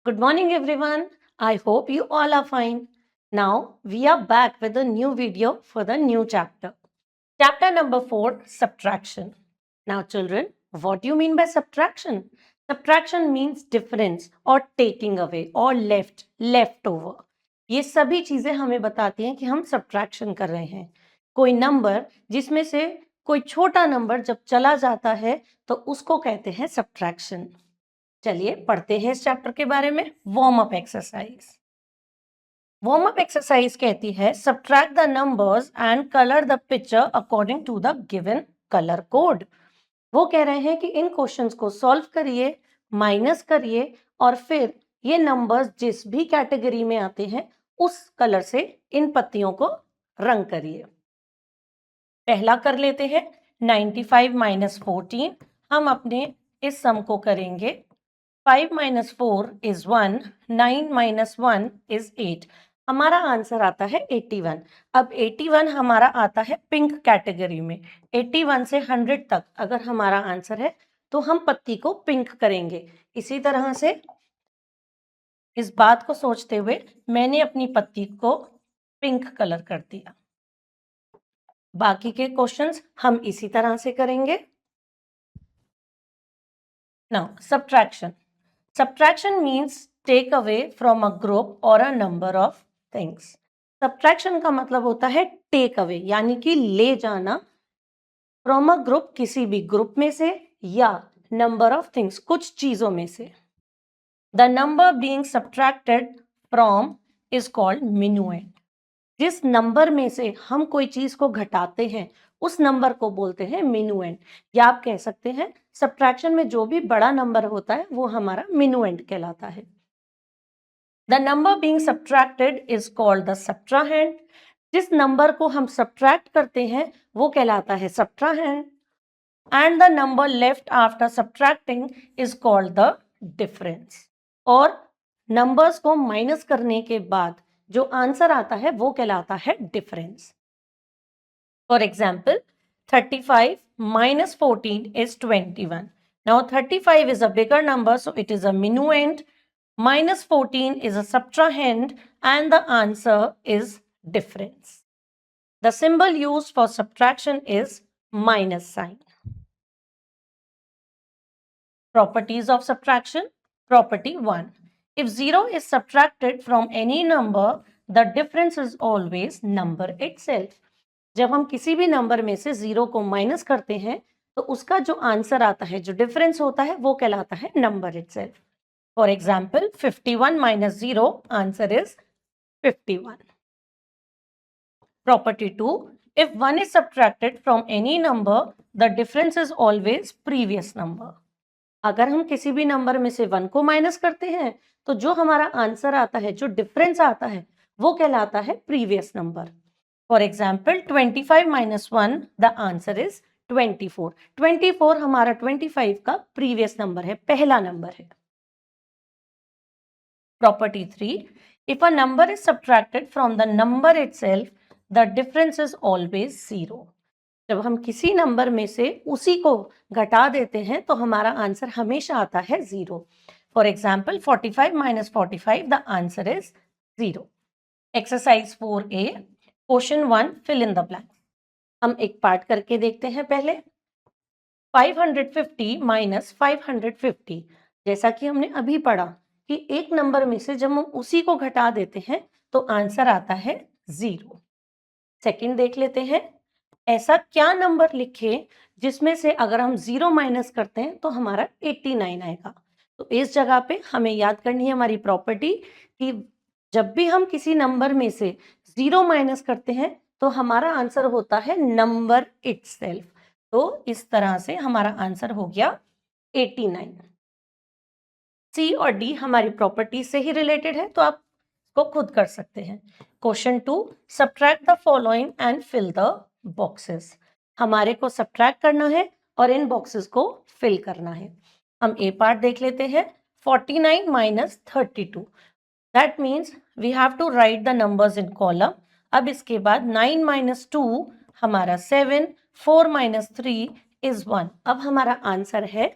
Good morning, everyone. I hope you all are fine. Now, we are back with a new video for the new chapter. Chapter number 4 Subtraction. Now, children, what do you mean by subtraction? Subtraction means difference or taking away or leftover. ये सभी चीजें हमें बताती हैं कि हम subtraction कर रहे हैं. कोई नंबर जिसमें से कोई छोटा नंबर जब चला जाता है तो उसको कहते हैं सब्ट्रैक्शन. चलिए पढ़ते हैं इस चैप्टर के बारे में. Warm up exercise. Warm up exercise कहती है subtract the numbers and colour the picture according to the given colour code. वो कह रहे हैं कि इन क्वेश्चंस को सॉल्व करिए, माइनस करिए और फिर ये नंबर्स जिस भी कैटेगरी में आते हैं उस कलर से इन पत्तियों को रंग करिए. पहला कर लेते हैं 95 माइनस 14. हम अपने इस सम को करेंगे. 5 minus 4 is 1, 9 minus 1 is 8. हमारा आंसर आता है 81. अब 81 हमारा आता है पिंक कैटेगरी में. 81 से 100 तक अगर हमारा आंसर है तो हम पत्ती को पिंक करेंगे. इसी तरह से इस बात को सोचते हुए मैंने अपनी पत्ती को पिंक कलर कर दिया. बाकी के क्वेश्चंस हम इसी तरह से करेंगे. Now subtraction. Subtraction means take away from a group or a number of things. Subtraction का मतलब होता है take away यानी कि ले जाना from a group किसी भी ग्रुप में से या number of things कुछ चीजों में से. The number being subtracted from is called minuend. जिस नंबर में से हम कोई चीज को घटाते हैं उस नंबर को बोलते हैं minuend. या आप कह सकते हैं सब्ट्रैक्शन में जो भी बड़ा नंबर होता है वो हमारा minuend कहलाता है. The number being subtracted is called the subtrahend. जिस नंबर को हम सब्ट्रैक्ट करते हैं वो कहलाता है subtrahend. And the number left after subtracting is called the difference. और नंबर्स को माइनस करने के बाद जो आंसर आता है वो कहलाता है difference. For example 35 minus 14 is 21. Now 35 is a bigger number, so it is a minuend. Minus 14 is a subtrahend and the answer is difference. The symbol used for subtraction is minus sign. Properties of subtraction. Property 1. If 0 is subtracted from any number, the difference is always number itself. जब हम किसी भी number में से 0 को minus करते हैं तो उसका जो आंसर आता है, जो डिफरेंस होता है वो कहलाता है number itself. For example, 51 minus 0, answer is 51. Property 2. If 1 is subtracted from any number, the difference is always previous number. अगर हम किसी भी नंबर में से 1 को माइनस करते हैं तो जो हमारा आंसर आता है, जो डिफरेंस आता है वो कहलाता है previous number. For example 25 minus 1, the answer is 24. 24 हमारा 25 का प्रीवियस नंबर है, पहला नंबर है. Property 3. If a number is subtracted from the number itself, the difference is always 0. जब हम किसी नंबर में से उसी को घटा देते हैं तो हमारा आंसर हमेशा आता है 0. For example 45 minus 45, the answer is 0. Exercise 4A. Question 1, fill in the blank. हम एक पार्ट करके देखते हैं पहले. 550 minus 550. जैसा कि हमने अभी पढ़ा कि एक नंबर में से जब हम उसी को घटा देते हैं तो आंसर आता है 0. सेकंड देख लेते हैं. ऐसा क्या नंबर लिखे जिसमें से अगर हम 0 माइनस करते हैं तो हमारा 89 आएगा. तो इस जगह पे हमें याद करनी है हमारी प्रॉपर्टी कि जब भी हम किसी नंबर में से 0 माइनस करते हैं तो हमारा आंसर होता है नंबर इटसेल्फ. तो इस तरह से हमारा आंसर हो गया 89. सी और डी हमारी प्रॉपर्टी से ही रिलेटेड है तो आप इसको खुद कर सकते हैं. Question 2, subtract the following and fill the boxes. हमारे को सब्ट्रैक्ट करना है और इन बॉक्सेस को फिल करना है. हम ए पार्ट देख लेते हैं. 49 minus 32. That means we have to write the numbers in column. अब इसके बाद 9 minus 2 हमारा 7, 4 minus 3 is 1. अब हमारा आंसर है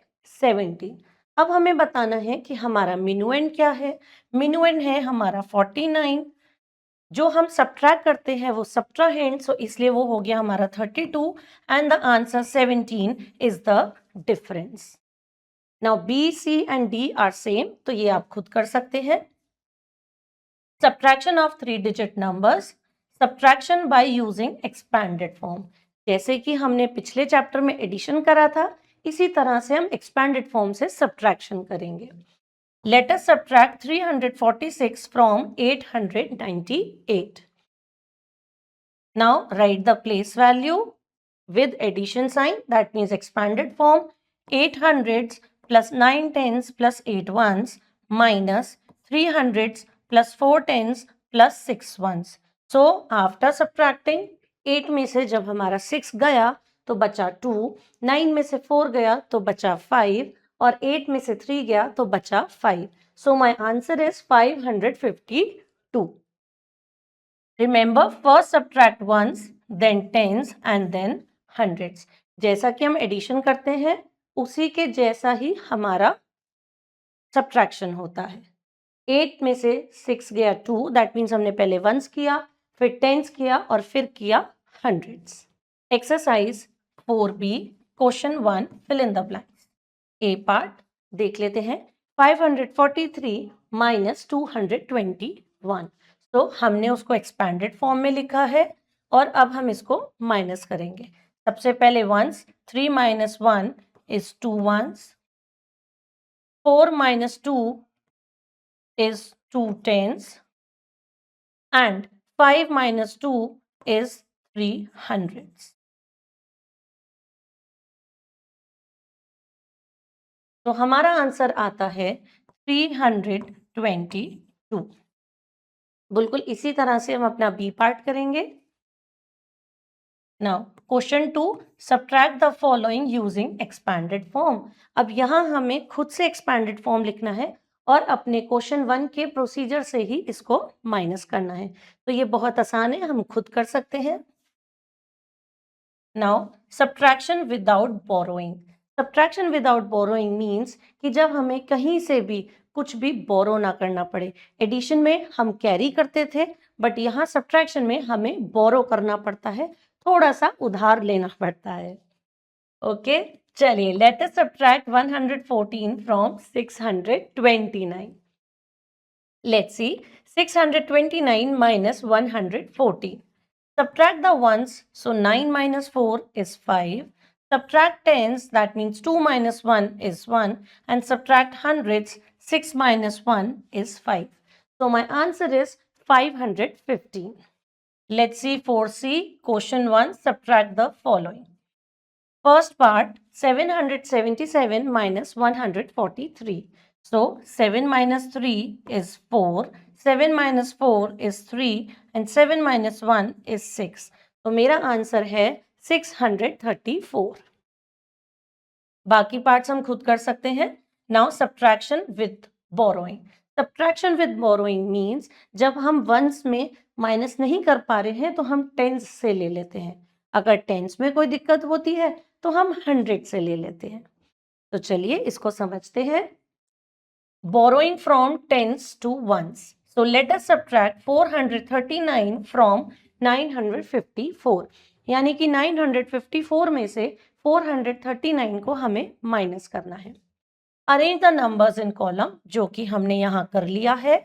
17. अब हमें बताना है कि हमारा मिनुएंड क्या है। मिनुएंड है हमारा 49, जो हम सब्ट्रैक्ट करते हैं वो सब्ट्राहेंड, सो इसलिए वो हो गया हमारा 32 and the answer 17 is the difference. Now B, C and D are same, तो ये आप खुद कर सकते हैं। Subtraction of 3-digit numbers, subtraction by using expanded form. जैसे कि हमने पिछले चैप्टर में एडिशन करा था, इसी तरह से हम एक्सपैंडेड फॉर्म से सब्ट्रैक्शन करेंगे। Let us subtract 346 from 898. Now write the place value with addition sign, that means expanded form. 800s plus 9 tens plus 8 ones minus 300s plus 4 tens plus 6 ones. So after subtracting 8 में से जब हमारा 6 गया तो बचा 2, 9 में से 4 गया तो बचा 5 और 8 में से 3 गया तो बचा 5. So my answer is 552. Remember, first subtract ones, then tens and then hundreds. जैसा कि हम एडिशन करते हैं उसी के जैसा ही हमारा सब्ट्रैक्शन होता है। 8 में से 6 गया 2, दैट मीन्स हमने पहले वंस किया, फिर टेंस किया और फिर किया hundreds. Exercise 4B question 1, fill in the blanks. A part देख लेते हैं। 543 माइनस 221, तो हमने उसको एक्सपैंडेड फॉर्म में लिखा है और अब हम इसको माइनस करेंगे। सबसे पहले once, 3 minus 1 is 2 ones, 4 minus 2 is 2 tens and 5 minus 2 is 3 hundreds. तो हमारा आंसर आता है 322। बिल्कुल इसी तरह से हम अपना बी पार्ट करेंगे। Now question 2, subtract the following using expanded form. अब यहाँ हमें खुद से एक्सपैंडेड फॉर्म लिखना है और अपने क्वेश्चन 1 के प्रोसीजर से ही इसको माइनस करना है। तो ये बहुत आसान है, हम खुद कर सकते हैं। Now subtraction without borrowing. Subtraction without borrowing means कि जब हमें कहीं से भी कुछ भी बोरो ना करना पड़े। एडिशन में हम कैरी करते थे, बट यहाँ सब्ट्रैक्शन में हमें बोरो करना पड़ता है, थोड़ा सा उधार लेना पड़ता है। ओके, चलिए late us subtract 114 from 629। Let's see 629 minus 114. Subtract the ones, so 9 minus 4 is 5. Subtract tens, that means 2 minus 1 is 1. And subtract hundreds, 6 minus 1 is 5. So my answer is 515. Let's see 4C, question 1, subtract the following. First part, 777 minus 143. So 7 minus 3 is 4. 7 minus 4 is 3 and 7 minus 1 is 6. तो मेरा answer है 634. बाकी parts हम खुद कर सकते हैं। Now subtraction with borrowing. Subtraction with borrowing means जब हम वंस में माइनस नहीं कर पा रहे हैं तो हम टेंस से ले लेते हैं। अगर टेंस में कोई दिक्कत होती है तो हम 100 से ले लेते हैं। तो चलिए इसको समझते हैं। Borrowing from tens to ones, so let us subtract 439 from 954, यानी कि 954 में से 439 को हमें माइनस करना है। Arrange the numbers in column, जो कि हमने यहाँ कर लिया है।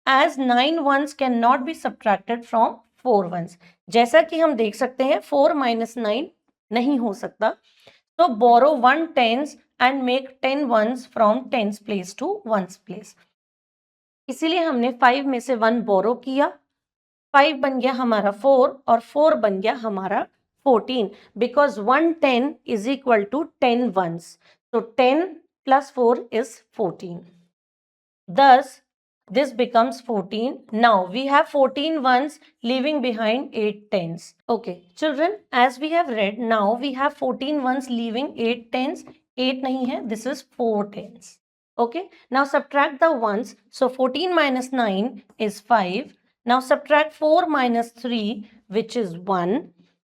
As 9 ones can not be subtracted from 4 ones। जैसा कि हम देख सकते हैं 4 minus 9 नहीं हो सकता, तो borrow 1 tens and make 10 ones from tens place to ones place. इसीलिए हमने 5 में से 1 बोरो किया, 5 बन गया हमारा 4 और 4 बन गया हमारा 14, because 1 10 is equal to 10 ones, तो 10 plus 4 is 14. Thus this becomes 14. Now we have 14 ones leaving behind 8 tens. Okay children, as we have read, now we have 14 ones leaving 8 tens. 8 nahi hai, this is 4 tens. Okay, now subtract the ones. So 14 minus 9 is 5. Now subtract 4 minus 3, which is 1.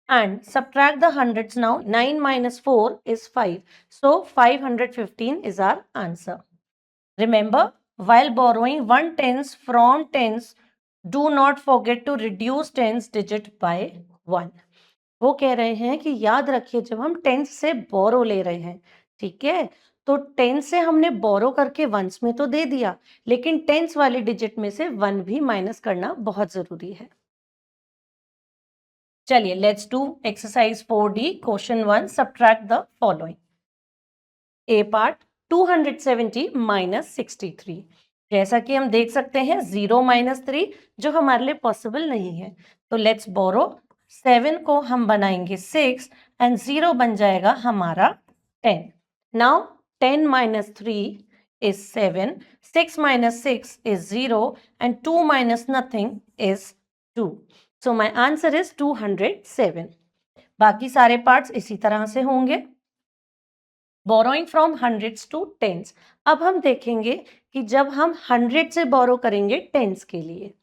and subtract the hundreds now. 9 minus 4 is 5. So 515 is our answer. Remember, while borrowing one tens from tens, do not forget to reduce tens digit by 1. वो कह रहे हैं कि याद रखिए जब हम tense से बोरो ले रहे हैं, ठीक है, तो टेंस से हमने बोरो करके वंस में तो दे दिया, लेकिन टेंस वाले डिजिट में से 1 भी माइनस करना बहुत जरूरी है. चलिए let's do exercise 4D question 1. Subtract the following. A part 270 minus 63. जैसा कि हम देख सकते हैं 0 माइनस 3 जो हमारे लिए पॉसिबल नहीं है, तो लेट्स बोरो. 7 को हम बनाएंगे 6 एंड 0 बन जाएगा हमारा 10. Now 10 minus 3 is 7, 6 minus 6 is 0 and 2 minus nothing is 2. So my answer is 207. बाकी सारे पार्ट्स इसी तरह से होंगे. Borrowing from hundreds to tens. अब हम देखेंगे कि जब हम 100 से बोरो करेंगे टेंस के लिए,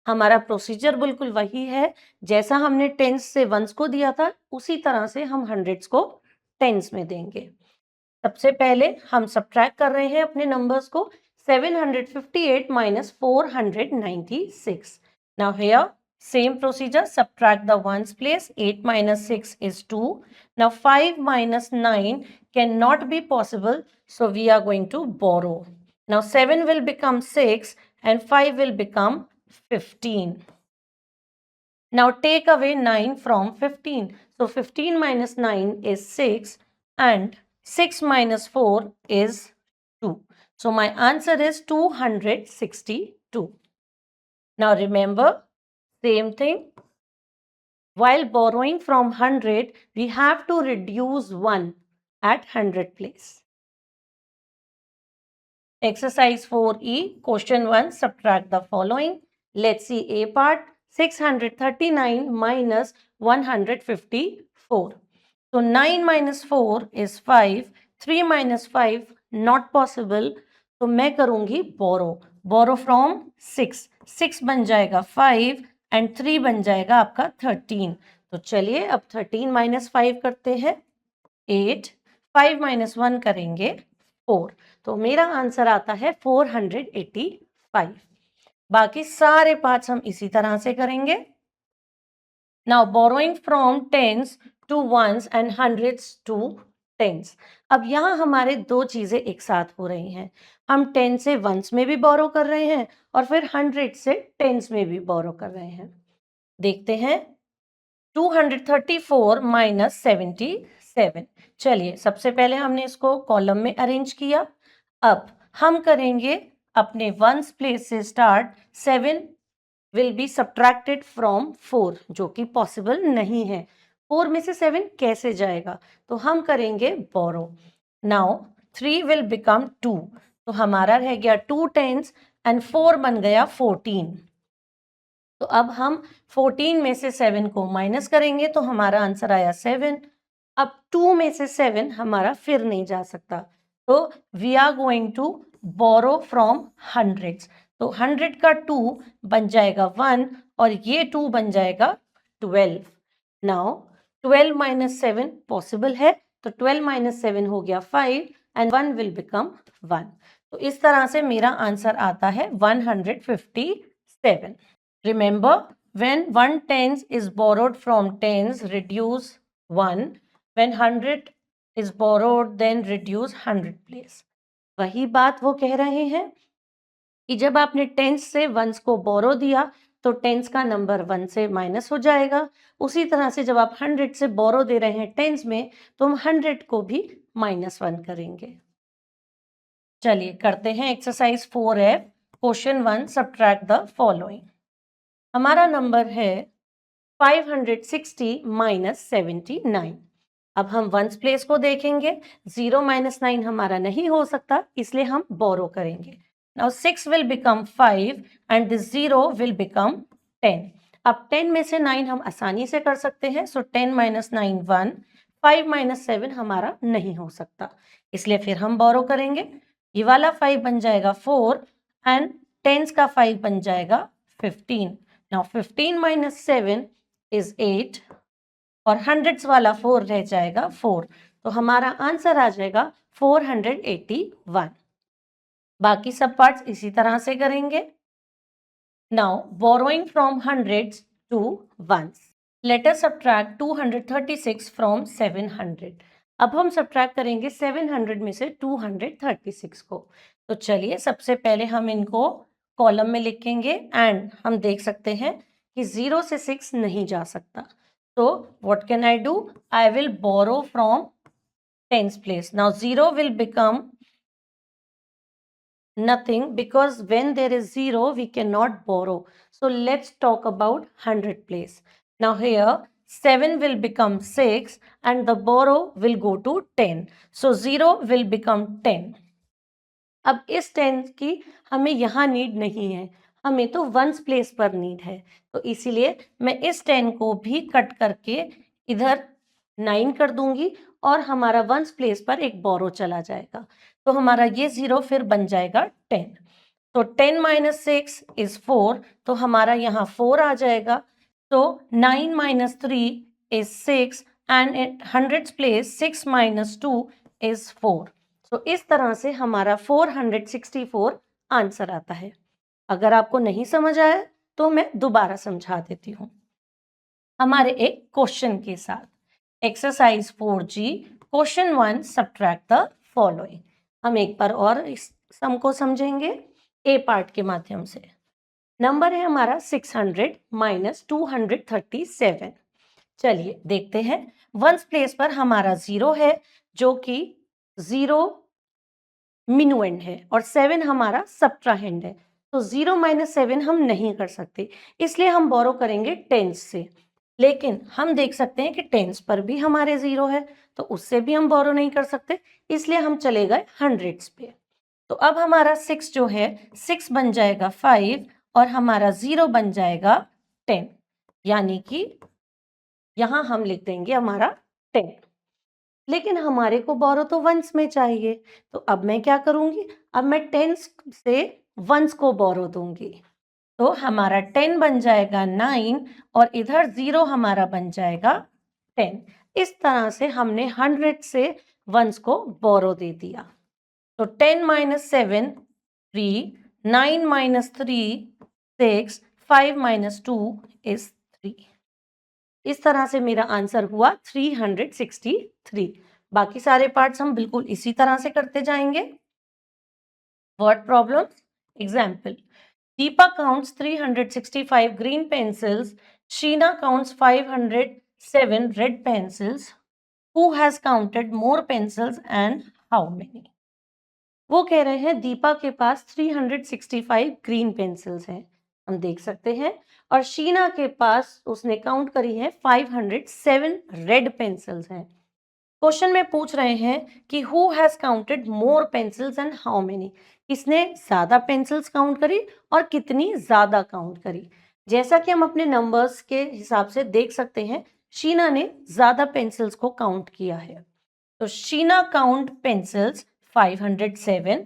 हमारा प्रोसीजर बिल्कुल वही है जैसा हमने टेंस से वंस को दिया था, उसी तरह से हम हंड्रेड्स को टेंस में देंगे. सबसे पहले हम सब्ट्रैक्ट कर रहे हैं अपने नंबर्स को. 758 minus 496. Now here same procedure, subtract the ones place. 8 minus 6 is 2. Now 5 minus 9 cannot be possible, so we are going to borrow. Now 7 will become 6 and 5 will become 15. Now take away 9 from 15. So 15 minus 9 is 6 and 6 minus 4 is 2. So my answer is 262. Now remember, same thing. While borrowing from 100, we have to reduce 1 at 100 place. Exercise 4E, question 1, subtract the following. Let's see A part. 639 minus 154. So 9 minus 4 is 5. 3 minus 5 not possible. तो मैं करूंगी बोरो. Borrow from 6. 6 बन जाएगा 5 and 3 बन जाएगा आपका 13. तो चलिए अब 13 माइनस 5 करते हैं 8. 5 माइनस 1 करेंगे 4. तो मेरा आंसर आता है 485. बाकी सारे पार्ट्स हम इसी तरह से करेंगे. Now borrowing from tens to ones and hundreds to tens. अब यहाँ हमारे दो चीजें एक साथ हो रही हैं. हम 10 से वंस में भी बोरो कर रहे हैं और फिर 100 से टेंस में भी बोरो कर रहे हैं. देखते हैं. 234 माइनस 77. चलिए सबसे पहले हमने इसको कॉलम में अरेंज किया. अब हम करेंगे अपने वंस प्लेस से start. 7 will be subtracted from 4 जो कि पॉसिबल नहीं है. 4 में से 7 कैसे जाएगा, तो हम करेंगे बोरो. Now 3 will become 2. तो हमारा रह गया 2 टेंस एंड 4 बन गया 14. तो अब हम 14 में से 7 को माइनस करेंगे तो हमारा आंसर आया 7. अब 2 में से 7 हमारा फिर नहीं जा सकता, तो we are going to borrow from hundreds. तो 100 का 2 बन जाएगा 1 और ये 2 बन जाएगा 12. नाउ 12 माइनस 7 पॉसिबल है, तो 12 माइनस 7 हो गया 5 एंड 1 विल बिकम 1. तो इस तरह से मेरा आंसर आता है 157. Remember, when 1 tens is borrowed from tens, reduce 1. When 100 is borrowed, then reduce 100 place. वही बात वो कह रहे हैं कि जब आपने टेंस से वंस को बोरो दिया तो टेंस का नंबर 1 से माइनस हो जाएगा. उसी तरह से जब आप 100 से बोरो दे रहे हैं टेंस में, तो हम 100 को भी -1 करेंगे. चलिए करते हैं exercise 4F question 1. Subtract the following. हमारा नंबर है 560 माइनस 79. अब हम वंस प्लेस को देखेंगे. 0 माइनस 9 हमारा नहीं हो सकता, इसलिए हम बोरो करेंगे. Now 6 will become 5 and this 0 will become 10. अब 10 में से 9 हम आसानी से कर सकते हैं. सो 10 माइनस 9 1. 5 माइनस 7 हमारा नहीं हो सकता, इसलिए फिर हम बोरो करेंगे. ये वाला 5 बन जाएगा 4 एंड 10 का 5 बन जाएगा 15. Now 15 minus 7 is 8. और हंड्रेड्स वाला 4 रह जाएगा 4, तो हमारा आंसर आ जाएगा 481। बाकी सब पार्ट्स इसी तरह से करेंगे। Now borrowing from hundreds to ones, let us subtract 236 from 700। अब हम सब्ट्रैक्ट करेंगे 700 में से 236 को। तो चलिए सबसे पहले हम इनको कॉलम में लिखेंगे एंड हम देख सकते हैं कि 0 से 6 नहीं जा सकता। तो what can I do? I will borrow from tens place. Now 0 will become nothing because when there is 0 we cannot borrow. So let's talk about 100 place. Now here 7 will become 6 and the borrow will go to 10. So 0 will become 10. अब इस 10 की हमें यहाँ need नहीं है, हमें तो ones place पर नीड है। तो इसीलिए मैं इस 10 को भी कट करके इधर 9 कर दूंगी और हमारा वंस प्लेस पर एक बोरो चला जाएगा। तो हमारा ये 0 फिर बन जाएगा 10। तो 10 माइनस 6 इज 4, तो हमारा यहाँ 4 आ जाएगा। तो 9 minus 3 is 6 and in hundreds place 6 minus 2 is 4। तो इस तरह से हमारा 464 आंसर आता है। अगर आपको नहीं समझ आया तो मैं दोबारा समझा देती हूँ हमारे एक क्वेश्चन के साथ। Exercise 4G question 1 subtract the following. हम एक बार और इस सम को समझेंगे ए पार्ट के माध्यम से। नंबर है हमारा 600 माइनस 237। चलिए देखते हैं। वंस प्लेस पर हमारा 0 है जो कि 0 मिनुएंड है और 7 हमारा सब्ट्राहेंड है। तो 0 माइनस 7 हम नहीं कर सकते, इसलिए हम बोरो करेंगे टेंस से। लेकिन हम देख सकते हैं कि टेंस पर भी हमारे 0 है, तो उससे भी हम बोरो नहीं कर सकते, इसलिए हम चले गए हंड्रेड्स पे। तो अब हमारा 6 जो है 6 बन जाएगा 5 और हमारा 0 बन जाएगा 10, यानी कि यहां हम लिख देंगे हमारा 10। लेकिन हमारे को बोरो तो वंस में चाहिए, तो अब मैं क्या करूंगी? अब मैं टेंस से वंस को बोरो दूंगी। तो हमारा 10 बन जाएगा 9 और इधर 0 हमारा बन जाएगा 10। इस तरह से हमने 100 से वंस को बोरो दे दिया। तो 10 माइनस 7 3, 9 माइनस 3 6, 5 माइनस 2 इज 3। इस तरह से मेरा आंसर हुआ 363। बाकी सारे पार्ट्स हम बिल्कुल इसी तरह से करते जाएंगे। Word problem example. Deepa counts 365 green pencils, Sheena counts 507 red pencils. Who has counted more pencils and how many? वो कह रहे हैं दीपा के पास 365 ग्रीन पेंसिल्स हैं, हम देख सकते हैं, और शीना के पास उसने काउंट करी है 507 रेड पेंसिल्स हैं। क्वेश्चन में पूछ रहे हैं कि who has counted more pencils and how many? किसने ज्यादा पेंसिल्स काउंट करी और कितनी ज्यादा काउंट करी? जैसा कि हम अपने नंबर्स के हिसाब से देख सकते हैं, शीना ने ज्यादा पेंसिल्स को काउंट किया है। तो Sheena count pencils 507,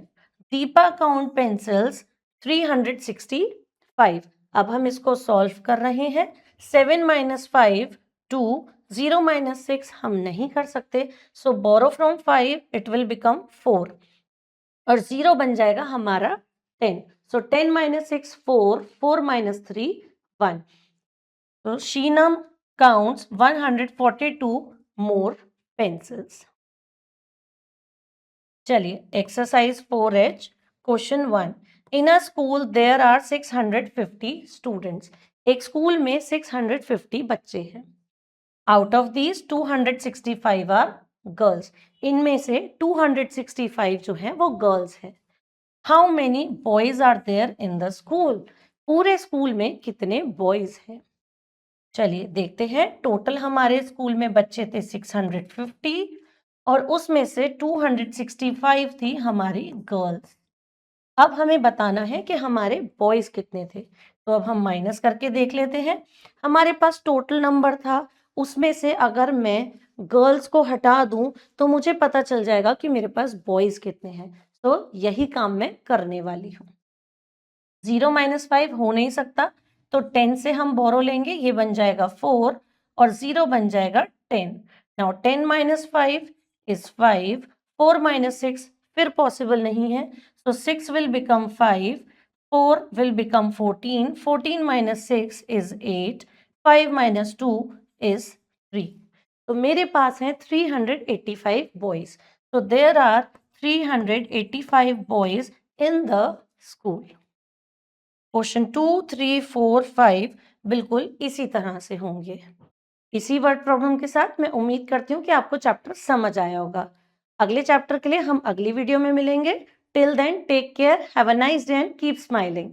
Deepa count pencils 365। अब हम इसको सॉल्व कर रहे हैं। 7 माइनस 5 2, 0 माइनस 6 हम नहीं कर सकते, so borrow from 5 it will become 4 और 0 बन जाएगा हमारा 10। So 10 minus 6 4, 4 minus 3 1। तो शीना काउंट्स 142 मोर पेंसिल्स। चलिए exercise 4H question 1। In a school there are 650 students. एक स्कूल में 650 बच्चे हैं। Out of these 265 are girls. इनमें से 265 जो है वो गर्ल्स हैं। How many boys are there in the school? पूरे स्कूल में कितने बॉयज हैं? चलिए देखते हैं। टोटल हमारे स्कूल में बच्चे थे 650 और उसमें से 265 थी हमारी गर्ल्स। अब हमें बताना है कि हमारे बॉयज कितने थे। तो अब हम माइनस करके देख लेते हैं। हमारे पास टोटल नंबर था, उसमें से अगर मैं गर्ल्स को हटा दूं तो मुझे पता चल जाएगा कि मेरे पास बॉयज कितने हैं। तो यही काम मैं करने वाली हूँ। 0 माइनस 5 हो नहीं सकता, तो 10 से हम बोरो लेंगे, ये बन जाएगा 4 और 0 बन जाएगा 10. Now 10 minus 5 is 5. 4 minus 6 फिर possible नहीं है. So 6 will become 5. 4 will become 14. 14 minus 6 is 8. 5 minus 2 is 3. तो मेरे पास हैं 385 boys. So there are 385 boys in the school. Question 2, 3, 4, 5 बिल्कुल इसी तरह से होंगे. इसी वर्ड प्रॉब्लम के साथ मैं उम्मीद करती हूँ कि आपको चैप्टर समझ आया होगा. अगले चैप्टर के लिए हम अगली वीडियो में मिलेंगे. Till then take care, have a nice day and keep smiling.